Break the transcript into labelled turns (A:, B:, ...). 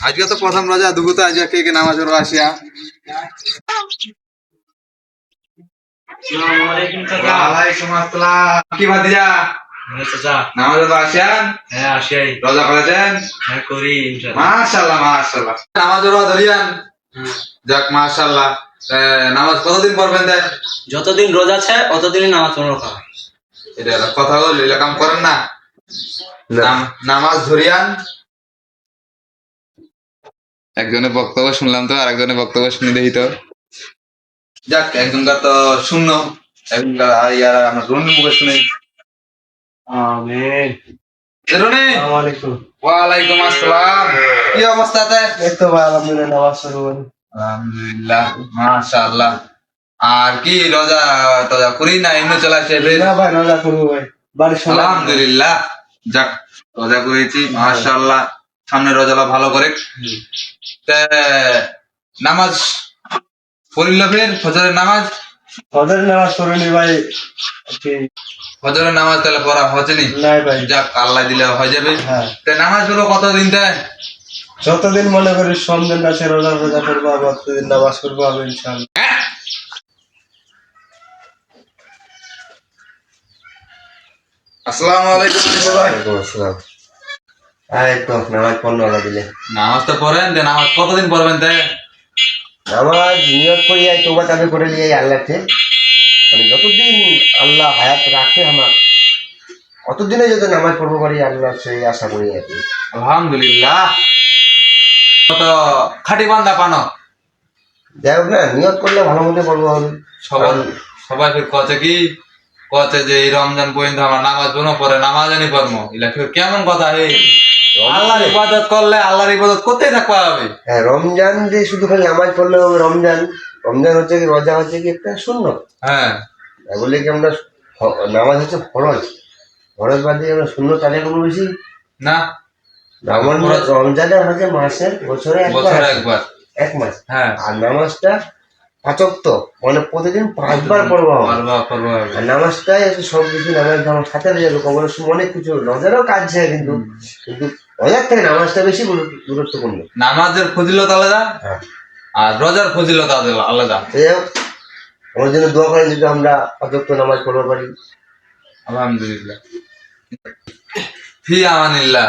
A: আজকে তো প্রথম রোজা দুগু তো আজকে কে কে নামাজ পড়বো আসিয়া। ওয়ালাইকুম আসসালাম। কি ভাতিজা? নামাজ পড়বো আসিয়ান?
B: হ্যাঁ আসিয়াই।
A: রোজা করেছেন?
B: হ্যাঁ করি ইনশাআল্লাহ।
A: মাশাআল্লাহ মাশাআল্লাহ। নামাজ পড়বো ধরিয়ান? যাক মাশাআল্লাহ। নামাজ কতদিন পড়বেন দেন?
B: যতদিন রোজা আছে অতদিনই নামাজ পড়বো।
A: এটা কথা বল, এলা কাম করেন না। নামাজ ধরিয়ান। একজনের বক্তব্য শুনলাম তো, আর একজনের বক্তব্য শুনি দেখি তো। যাক একজনকার তো শূন্য, একজনকার ইয়ার আমরা রনির মুখে শুনি।
B: আমিন।
A: রনি,
B: আসসালামু আলাইকুম।
A: ওয়ালাইকুম আসসালাম। কি অবস্থাতে?
B: এই তো ভাই আলহামদুলিল্লাহ নামাজ শুরু করি।
A: আলহামদুলিল্লাহ মাশাআল্লাহ। আর কি রোজা টজা করি না এমনি চলে আসে?
B: না ভাই রোজা করবো ভাই। বাড়ির সবাই
A: আলহামদুলিল্লাহ। যাক রোজা করেছি মাশাআল্লাহ। সামনে রোজালা ভালো করে। তে নামাজ পড়িল ফের ফজরের নামাজ?
B: ফজরের নামাজ পড়িনি ভাই।
A: ফজরের নামাজ তাহলে পড়া হয়নি?
B: নাই ভাই।
A: যাক আল্লাহ দিলে হয়ে যাবে।
B: হ্যাঁ।
A: তে নামাজ পড়বো কতদিন তাই?
B: যতদিন মনে করি সন্ধ্যের কাছে রোজা করবো, আবার ততদিন নামাজ পড়বো আমি ইনশাআল্লাহ।
A: আসসালামু আলাইকুম।
B: ওয়ালাইকুম আসসালাম। এই তো নামাজ পড়লো আল্লাহ দিলে।
A: নামাজ তো পড়েন, নামাজ কতদিন পড়বেন তাই?
B: নামাজ নিয়ত করি তোবা তাবে করে নিয়ে আল্লাহকে, মানে যতদিন আল্লাহ হায়াত রাখে আমার অতদিনে যদি নামাজ পড়বো পারি আল্লাহ সেই আশা করি আর কি।
A: আলহামদুলিল্লাহ। কত খাটি বান্দা পানো।
B: যাই হোক না, নিয়ত করলে ভালো মতো পড়বো হবে।
A: সবাই সবাই ফির কছে কি কছে যে এই রমজান পর্যন্ত আমরা নামাজ পড়বো, পরে নামাজ আনি পড়বো, এটা ফির কেমন কথা? এই আল্লাহর ইবাদত করলে আল্লাহর ইবাদত করতেই থাকবা হবে।
B: হ্যাঁ, রমজান যে শুধু খালি নামাজ পড়লে হবে? রমজান রমজান হচ্ছে কি, রোজা হচ্ছে কি একটা শূন্য।
A: হ্যাঁ
B: বলে কি আমরা নামাজ হচ্ছে ফরজ, ফরজ বাদ দিয়ে আমরা শূন্য চালে কোনো বেশি
A: না।
B: রমজানের হচ্ছে মাসে বছরে
A: একবার
B: এক মাস।
A: হ্যাঁ।
B: আর নামাজটা পাঁচক্ত, মানে প্রতিদিন 5 বার পড়বো হবে। আর নামাজটাই হচ্ছে সব কিছু। নামাজ আমার সাথে যাবে কবরের সময় অনেক কিছু রোজারও কাজ আছে, কিন্তু কিন্তু রোজার থেকে নামাজটা বেশি গুরুত্বপূর্ণ।
A: নামাজের ফজিলত আলাদা,
B: হ্যাঁ,
A: আর রোজার ফজিলত আলাদা।
B: যাই হোক, আমার জন্য দোয়া করেন যদি আমরা পাঁচক্ত নামাজ পড়তে পারি।
A: আলহামদুলিল্লাহ। ফি আমানিল্লাহ।